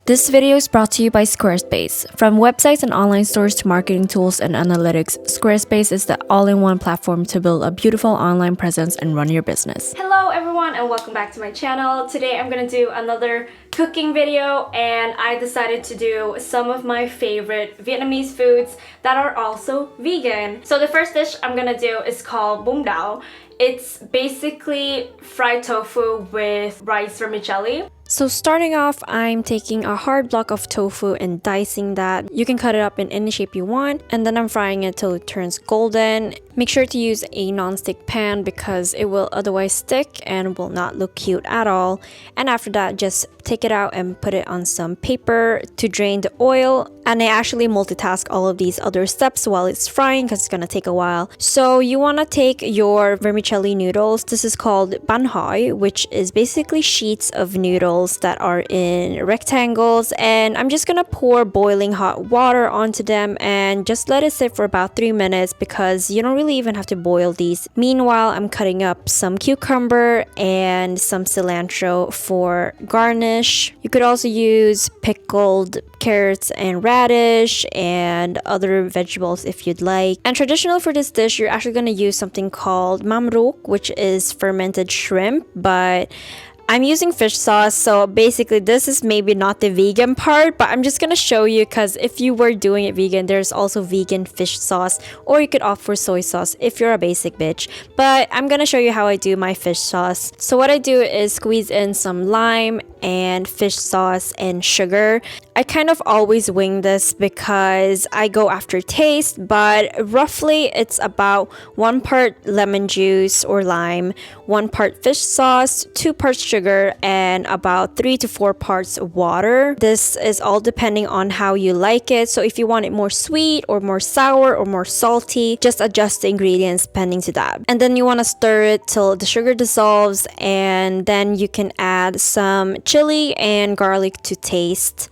This video is brought to you by Squarespace. From websites and online stores to marketing tools and analytics, Squarespace is the all-in-one platform to build a beautiful online presence and run your business. Hello everyone and welcome back to my channel. Today I'm gonna do another cooking video and I decided to do some of my favorite Vietnamese foods that are also vegan. So the first dish I'm gonna do is called bún đậu. It's basically fried tofu with rice vermicelli. So starting off, I'm taking a hard block of tofu and dicing that. You can cut it up in any shape you want, and then I'm frying it till it turns golden. Make sure to use a non-stick pan because it will otherwise stick and will not look cute at all. And after that, just take it out and put it on some paper to drain the oil. And I actually multitask all of these other steps while it's frying because it's gonna take a while. So you wanna take your vermicelli noodles. This is called bánh hỏi, which is basically sheets of noodles that are in rectangles, and I'm just gonna pour boiling hot water onto them and just let it sit for about 3 minutes because you don't really even have to boil these. Meanwhile, I'm cutting up some cucumber and some cilantro for garnish. You could also use pickled carrots and radish and other vegetables if you'd like. And traditional for this dish, you're actually gonna use something called mam ruốc, which is fermented shrimp, but I'm using fish sauce, so basically this is maybe not the vegan part, but I'm just gonna show you because if you were doing it vegan, there's also vegan fish sauce, or you could opt for soy sauce if you're a basic bitch. But I'm gonna show you how I do my fish sauce. So what I do is squeeze in some lime and fish sauce and sugar. I kind of always wing this because I go after taste, but roughly it's about 1 part lemon juice or lime, 1 part fish sauce, 2 parts sugar, and about 3 to 4 parts water. This is all depending on how you like it. So if you want it more sweet or more sour or more salty, just adjust the ingredients depending to that. And then you want to stir it till the sugar dissolves, and then you can add some chili and garlic to taste.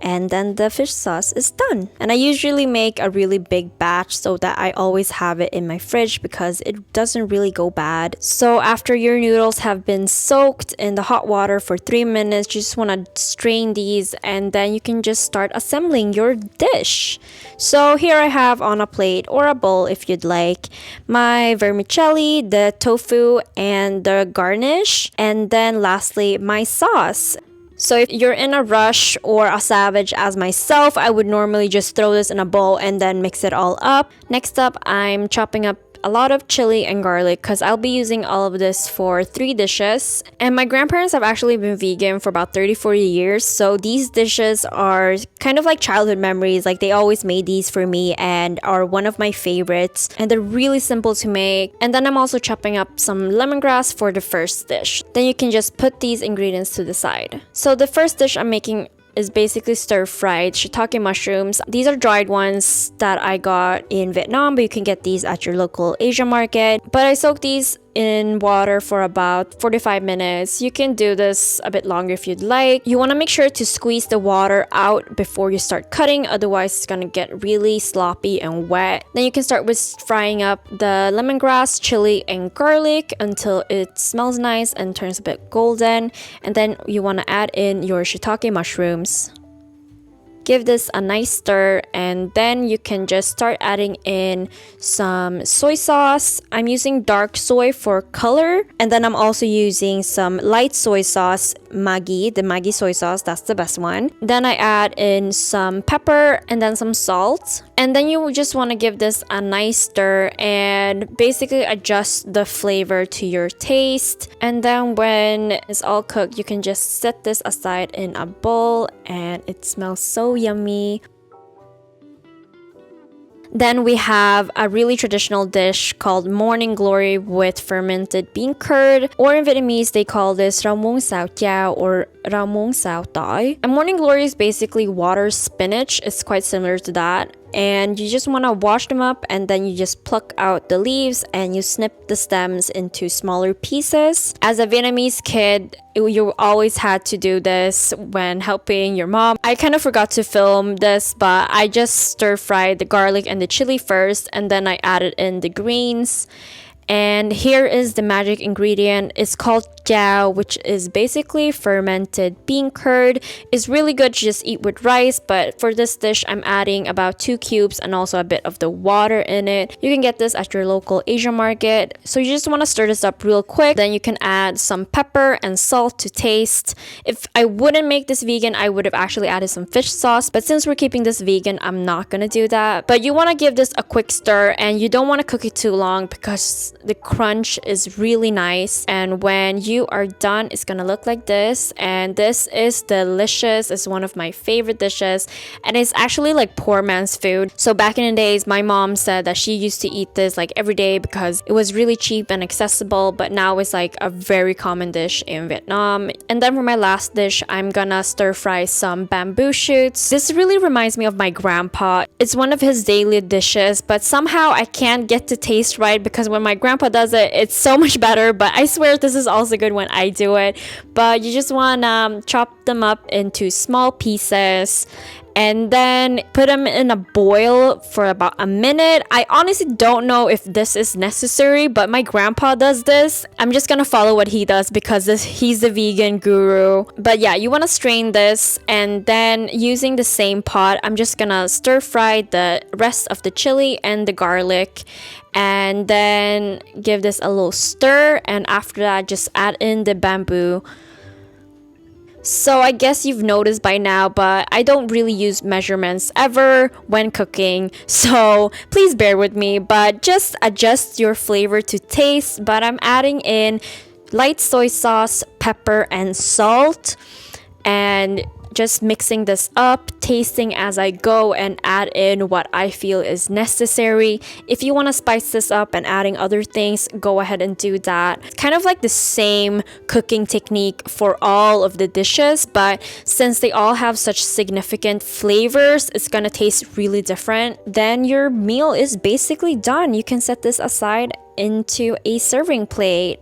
And then the fish sauce is done. And I usually make a really big batch so that I always have it in my fridge because it doesn't really go bad. So after your noodles have been soaked in the hot water for 3 minutes, you just want to strain these and then you can just start assembling your dish. So here I have on a plate or a bowl if you'd like my vermicelli, the tofu, and the garnish, and then lastly my sauce. So if you're in a rush or a savage as myself, I would normally just throw this in a bowl and then mix it all up. Next up, I'm chopping up a lot of chili and garlic because I'll be using all of this for 3 dishes. And my grandparents have actually been vegan for about 30-40 years, so these dishes are kind of like childhood memories. Like, they always made these for me and are one of my favorites, and they're really simple to make. And then I'm also chopping up some lemongrass for the first dish. Then you can just put these ingredients to the side. So the first dish I'm making is basically stir-fried shiitake mushrooms. These are dried ones that I got in Vietnam, but you can get these at your local Asian market. But I soaked these in water for about 45 minutes. You can do this a bit longer if you'd like. You want to make sure to squeeze the water out before you start cutting, otherwise it's gonna get really sloppy and wet. Then you can start with frying up the lemongrass, chili, and garlic until it smells nice and turns a bit golden. And then you want to add in your shiitake mushrooms. Give this a nice stir, and then you can just start adding in some soy sauce. I'm using dark soy for color, and then I'm also using some light soy sauce, Maggi, the Maggi soy sauce, that's the best one. Then I add in some pepper and then some salt. And then you just want to give this a nice stir and basically adjust the flavor to your taste. And then when it's all cooked, you can just set this aside in a bowl, and it smells so yummy. Then we have a really traditional dish called morning glory with fermented bean curd, or in Vietnamese they call this rau muống xào chao or rau muống xào tỏi. And morning glory is basically water spinach. It's quite similar to that. And you just want to wash them up, and then you just pluck out the leaves and you snip the stems into smaller pieces. As a Vietnamese kid, you always had to do this when helping your mom. I kind of forgot to film this, but I just stir fried the garlic and the chili first, and then I added in the greens. And here is the magic ingredient. It's called jiao, which is basically fermented bean curd. It's really good to just eat with rice, but for this dish I'm adding about 2 cubes and also a bit of the water in it. You can get this at your local Asian market. So you just want to stir this up real quick. Then you can add some pepper and salt to taste. If I wouldn't make this vegan, I would have actually added some fish sauce, but since we're keeping this vegan, I'm not gonna do that. But you want to give this a quick stir, and you don't want to cook it too long because the crunch is really nice. And when you are done, it's gonna look like this, and this is delicious. It's one of my favorite dishes, and it's actually like poor man's food. So back in the days, my mom said that she used to eat this like every day because it was really cheap and accessible, but now it's like a very common dish in Vietnam. And then for my last dish, I'm gonna stir fry some bamboo shoots. This really reminds me of my grandpa. It's one of his daily dishes, but somehow I can't get the taste right because when my grandpa does it, it's so much better. But I swear this is also good when I do it. But you just want to chop them up into small pieces and then put them in a boil for about a minute. I honestly don't know if this is necessary, but my grandpa does this. I'm just gonna follow what he does because he's the vegan guru. But yeah, you want to strain this, and then using the same pot, I'm just gonna stir fry the rest of the chili and the garlic, and then give this a little stir, and after that just add in the bamboo. So I guess you've noticed by now, but I don't really use measurements ever when cooking, so please bear with me, but just adjust your flavor to taste. But I'm adding in light soy sauce, pepper, and salt, and just mixing this up, tasting as I go, and add in what I feel is necessary. If you want to spice this up and adding other things, go ahead and do that. It's kind of like the same cooking technique for all of the dishes, but since they all have such significant flavors, it's gonna taste really different. Then your meal is basically done. You can set this aside into a serving plate.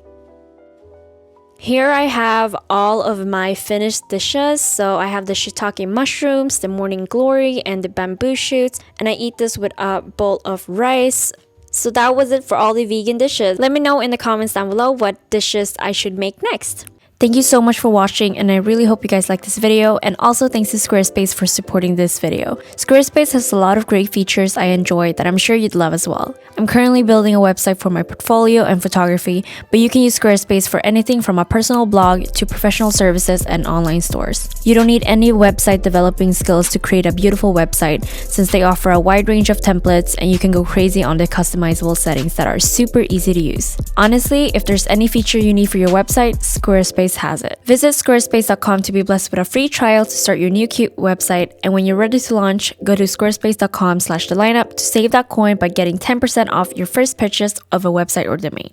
Here I have all of my finished dishes. So I have the shiitake mushrooms, the morning glory, and the bamboo shoots, and I eat this with a bowl of rice. So that was it for all the vegan dishes. Let me know in the comments down below what dishes I should make next. Thank you so much for watching, and I really hope you guys like this video, and also thanks to Squarespace for supporting this video. Squarespace has a lot of great features I enjoy that I'm sure you'd love as well. I'm currently building a website for my portfolio and photography, but you can use Squarespace for anything from a personal blog to professional services and online stores. You don't need any website developing skills to create a beautiful website, since they offer a wide range of templates and you can go crazy on the customizable settings that are super easy to use. Honestly, if there's any feature you need for your website, Squarespace has it. Visit squarespace.com to be blessed with a free trial to start your new cute website, and when you're ready to launch, go to squarespace.com/thelineup to save that coin by getting 10% off your first purchase of a website or domain.